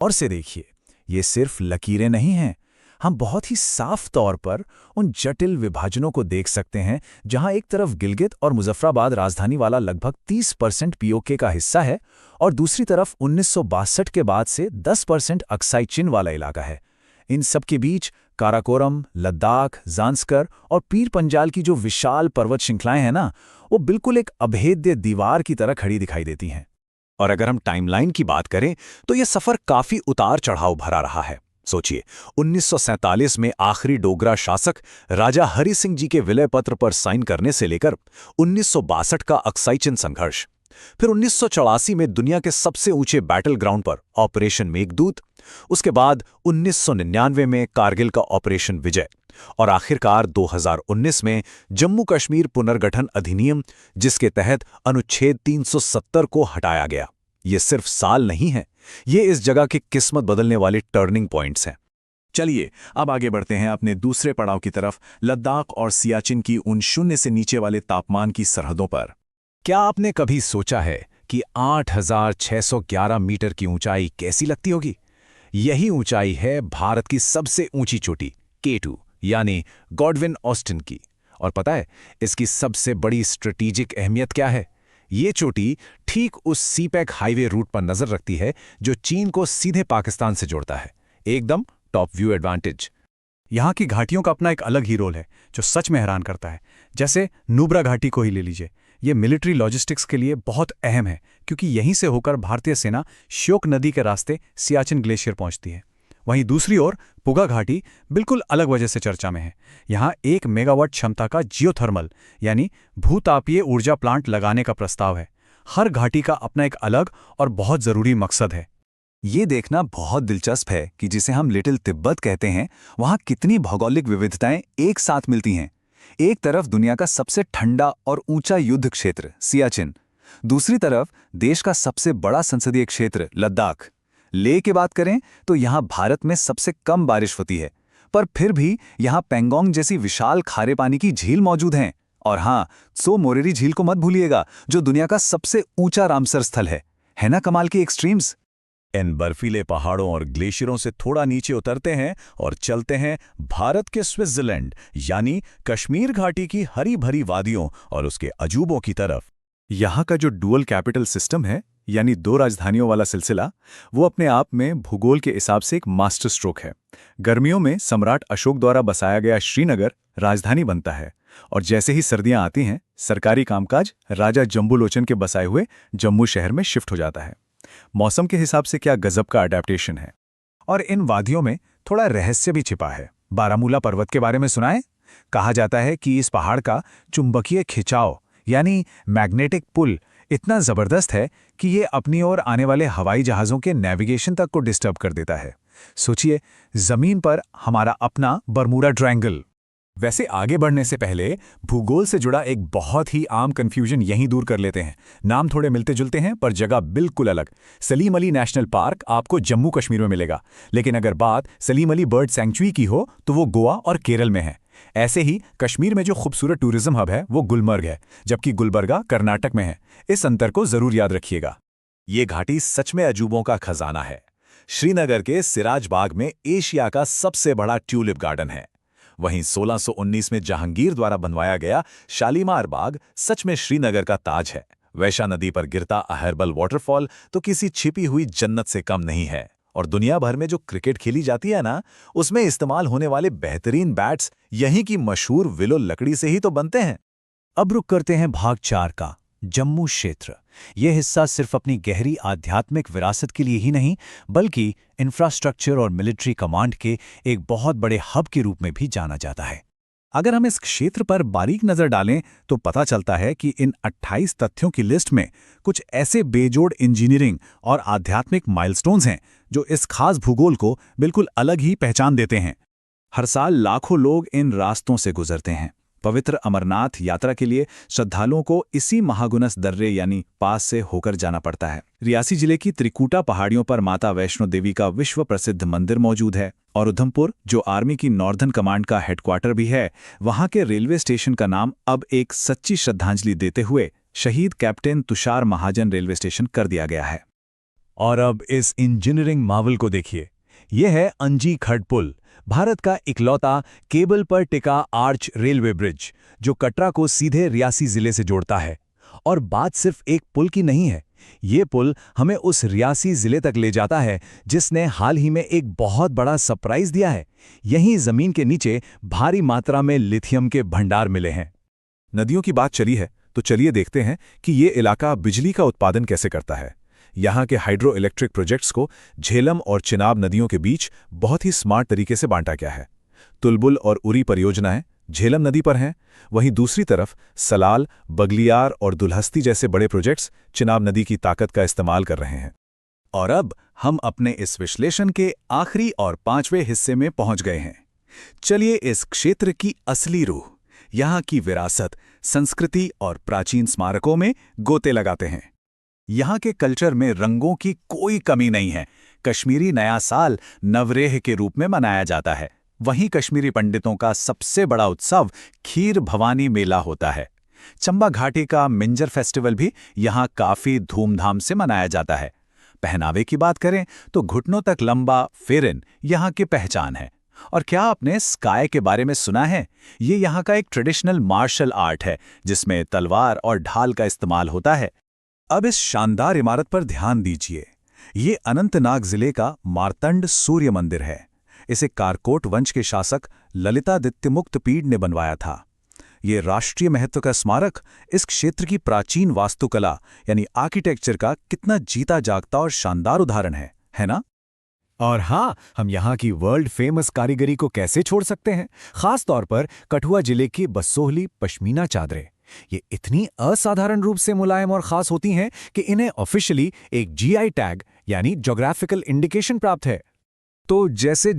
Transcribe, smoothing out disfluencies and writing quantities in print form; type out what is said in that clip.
और से देखिए, ये सिर्फ लकीरें नहीं हैं। हम बहुत ही साफ तौर पर उन जटिल विभाजनों को देख सकते हैं जहां एक तरफ गिलगित और मुजफ्फराबाद राजधानी वाला लगभग 30% पीओके का हिस्सा है और दूसरी तरफ 1962 के बाद से 10% अक्साई चिन वाला इलाका है। इन सब के बीच काराकोरम, लद्दाख, ज़ांस्कर और पीर पंजाल की जो विशाल पर्वत श्रृंखलाएं हैं ना, वो बिल्कुल एक अभेद्य दीवार की तरह खड़ी दिखाई देती हैं। और अगर हम टाइमलाइन की बात करें तो यह सफर काफी उतार चढ़ाव भरा रहा है। सोचिए, 1947 में आखिरी डोगरा शासक राजा हरि सिंह जी के विलय पत्र पर साइन करने से लेकर 1962 का अक्साई चिन संघर्ष, फिर 1984 में दुनिया के सबसे ऊंचे बैटल ग्राउंड पर ऑपरेशन मेघदूत, उसके बाद 1999 में कारगिल का ऑपरेशन विजय और आखिरकार 2019 में जम्मू कश्मीर पुनर्गठन अधिनियम, जिसके तहत अनुच्छेद 370 को हटाया गया। ये सिर्फ साल नहीं है, ये इस जगह की किस्मत बदलने वाले टर्निंग पॉइंट्स हैं। चलिए अब आगे बढ़ते हैं अपने दूसरे पड़ाव की तरफ, लद्दाख और सियाचिन की उन शून्य से नीचे वाले तापमान की सरहदों पर। क्या आपने कभी सोचा है कि 8,611 मीटर की ऊंचाई कैसी लगती होगी? यही ऊंचाई है भारत की सबसे ऊंची चोटी K2 यानी गॉडविन ऑस्टिन की। और पता है इसकी सबसे बड़ी स्ट्रेटेजिक अहमियत क्या है? ये चोटी ठीक उस सीपैक हाईवे रूट पर नजर रखती है जो चीन को सीधे पाकिस्तान से जोड़ता है। एकदम टॉप व्यू एडवांटेज। यहाँ की घाटियों का अपना एक अलग ही रोल है जो सच में हैरान करता है। जैसे नुब्रा घाटी को ही ले लीजिए, ये मिलिट्री लॉजिस्टिक्स के लिए बहुत अहम है क्योंकि यहीं से होकर भारतीय सेना श्योक नदी के रास्ते सियाचिन ग्लेशियर पहुंचती है। वहीं दूसरी ओर पुगा घाटी बिल्कुल अलग वजह से चर्चा में है। यहाँ 1 मेगावाट क्षमता का जियोथर्मल यानी भूतापीय ऊर्जा प्लांट लगाने का प्रस्ताव है। हर घाटी का अपना एक अलग और बहुत जरूरी मकसद है। ये देखना बहुत दिलचस्प है कि जिसे हम लिटिल तिब्बत कहते हैं, वहाँ कितनी भौगोलिक विविधताएं एक साथ मिलती हैं। एक तरफ दुनिया का सबसे ठंडा और ऊंचा युद्ध क्षेत्र सियाचिन, दूसरी तरफ देश का सबसे बड़ा संसदीय क्षेत्र लद्दाख। लेह की बात करें तो यहाँ भारत में सबसे कम बारिश होती है, पर फिर भी यहाँ पेंगोंग जैसी विशाल खारे पानी की झील मौजूद हैं। और हाँ, त्सो मोरिरी झील को मत भूलिएगा, जो दुनिया का सबसे ऊंचा रामसर स्थल है ना कमाल की एक्सट्रीम्स। इन बर्फीले पहाड़ों और ग्लेशियरों से थोड़ा नीचे उतरते हैं और चलते हैं भारत के स्विट्जरलैंड यानी कश्मीर घाटी की हरी भरी वादियों और उसके अजूबों की तरफ। यहाँ का जो डुअल कैपिटल सिस्टम है यानी 2 राजधानियों वाला सिलसिला, वो अपने आप में भूगोल के हिसाब से एक मास्टर स्ट्रोक है। गर्मियों में सम्राट अशोक द्वारा बसाया गया श्रीनगर राजधानी बनता है और जैसे ही सर्दियां आती हैं, सरकारी कामकाज राजा जम्बूलोचन के बसाए हुए जम्मू शहर में शिफ्ट हो जाता है। मौसम के हिसाब से क्या गजब का अडेप्टेशन है। और इन वादियों में थोड़ा रहस्य भी छिपा है। बारामूला पर्वत के बारे में सुना है? कहा जाता है कि इस पहाड़ का चुंबकीय खिंचाव यानी मैग्नेटिक पुल इतना जबरदस्त है कि ये अपनी ओर आने वाले हवाई जहाज़ों के नेविगेशन तक को डिस्टर्ब कर देता है। सोचिए, जमीन पर हमारा अपना बरमूडा ट्रायंगल। वैसे आगे बढ़ने से पहले भूगोल से जुड़ा एक बहुत ही आम कंफ्यूजन यहीं दूर कर लेते हैं। नाम थोड़े मिलते जुलते हैं पर जगह बिल्कुल अलग। सलीम अली नेशनल पार्क आपको जम्मू कश्मीर में मिलेगा, लेकिन अगर बात सलीम अली बर्ड सैंक्चुरी की हो तो वो गोवा और केरल में है। ऐसे ही कश्मीर में जो खूबसूरत टूरिज्म हब है वो गुलमर्ग है, जबकि गुलबर्गा कर्नाटक में है। इस अंतर को जरूर याद रखिएगा। ये घाटी सच में अजूबों का खजाना है। श्रीनगर के सिराज बाग में एशिया का सबसे बड़ा ट्यूलिप गार्डन है। वहीं 1619 में जहांगीर द्वारा बनवाया गया शालीमार बाग सच में श्रीनगर का ताज है। वैशा नदी पर गिरता अहरबल वाटरफॉल तो किसी छिपी हुई जन्नत से कम नहीं है। और दुनिया भर में जो क्रिकेट खेली जाती है ना, उसमें इस्तेमाल होने वाले बेहतरीन बैट्स यहीं की मशहूर विलो लकड़ी से ही तो बनते हैं। अब रुक करते हैं भाग 4 का, जम्मू क्षेत्र। यह हिस्सा सिर्फ अपनी गहरी आध्यात्मिक विरासत के लिए ही नहीं, बल्कि इंफ्रास्ट्रक्चर और मिलिट्री कमांड के एक बहुत बड़े हब के रूप में भी जाना जाता है। अगर हम इस क्षेत्र पर बारीक नजर डालें तो पता चलता है कि इन 28 तथ्यों की लिस्ट में कुछ ऐसे बेजोड़ इंजीनियरिंग और आध्यात्मिक माइलस्टोन्स हैं जो इस खास भूगोल को बिल्कुल अलग ही पहचान देते हैं। हर साल लाखों लोग इन रास्तों से गुजरते हैं। पवित्र अमरनाथ यात्रा के लिए श्रद्धालुओं को इसी महागुनस दर्रे यानी पास से होकर जाना पड़ता है। रियासी जिले की त्रिकूटा पहाड़ियों पर माता वैष्णो देवी का विश्व प्रसिद्ध मंदिर मौजूद है और उधमपुर, जो आर्मी की नॉर्दर्न कमांड का हेडक्वार्टर भी है, वहां के रेलवे स्टेशन का नाम अब एक सच्ची श्रद्धांजलि देते हुए शहीद कैप्टन तुषार महाजन रेलवे स्टेशन कर दिया गया है। और अब इस इंजीनियरिंग मावल को देखिए। यह है अंजी खड़ पुल, भारत का इकलौता केबल पर टिका आर्च रेलवे ब्रिज, जो कटरा को सीधे रियासी जिले से जोड़ता है। और बात सिर्फ एक पुल की नहीं है, ये पुल हमें उस रियासी जिले तक ले जाता है जिसने हाल ही में एक बहुत बड़ा सरप्राइज दिया है। यहीं जमीन के नीचे भारी मात्रा में लिथियम के भंडार मिले हैं। नदियों की बात चली है तो चलिए देखते हैं कि ये इलाका बिजली का उत्पादन कैसे करता है। यहाँ के हाइड्रो इलेक्ट्रिक प्रोजेक्ट्स को झेलम और चिनाब नदियों के बीच बहुत ही स्मार्ट तरीके से बांटा गया है। तुलबुल और उरी परियोजनाएं झेलम नदी पर हैं, वहीं दूसरी तरफ सलाल, बगलियार और दुल्हस्ती जैसे बड़े प्रोजेक्ट्स चिनाब नदी की ताकत का इस्तेमाल कर रहे हैं। और अब हम अपने इस विश्लेषण के आखिरी और 5वें हिस्से में पहुंच गए हैं। चलिए इस क्षेत्र की असली रूह, यहाँ की विरासत, संस्कृति और प्राचीन स्मारकों में गोते लगाते हैं। यहाँ के कल्चर में रंगों की कोई कमी नहीं है। कश्मीरी नया साल नवरेह के रूप में मनाया जाता है। वहीं कश्मीरी पंडितों का सबसे बड़ा उत्सव खीर भवानी मेला होता है। चंबा घाटी का मिंजर फेस्टिवल भी यहाँ काफी धूमधाम से मनाया जाता है। पहनावे की बात करें तो घुटनों तक लंबा फेरन यहाँ की पहचान है। और क्या आपने स्काई के बारे में सुना है? ये यहाँ का एक ट्रेडिशनल मार्शल आर्ट है जिसमें तलवार और ढाल का इस्तेमाल होता है। अब इस शानदार इमारत पर ध्यान दीजिए। ये अनंतनाग जिले का मार्तंड सूर्य मंदिर है। इसे कारकोट वंश के शासक ललितादित्यमुक्त पीड़ ने बनवाया था। ये राष्ट्रीय महत्व का स्मारक इस क्षेत्र की प्राचीन वास्तुकला यानी आर्किटेक्चर का कितना जीता जागता और शानदार उदाहरण है ना? और हाँ, हम यहाँ की वर्ल्ड फेमस कारीगरी को कैसे छोड़ सकते हैं, खास तौर पर कठुआ जिले की बसोहली पश्मीना चादरें। ये इतनी असाधारण रूप से मुलायम और खास होती हैं कि इन्हें ऑफिशियली एक जीआई टैग यानी ज्योग्राफिकल इंडिकेशन प्राप्त है। तो जैसे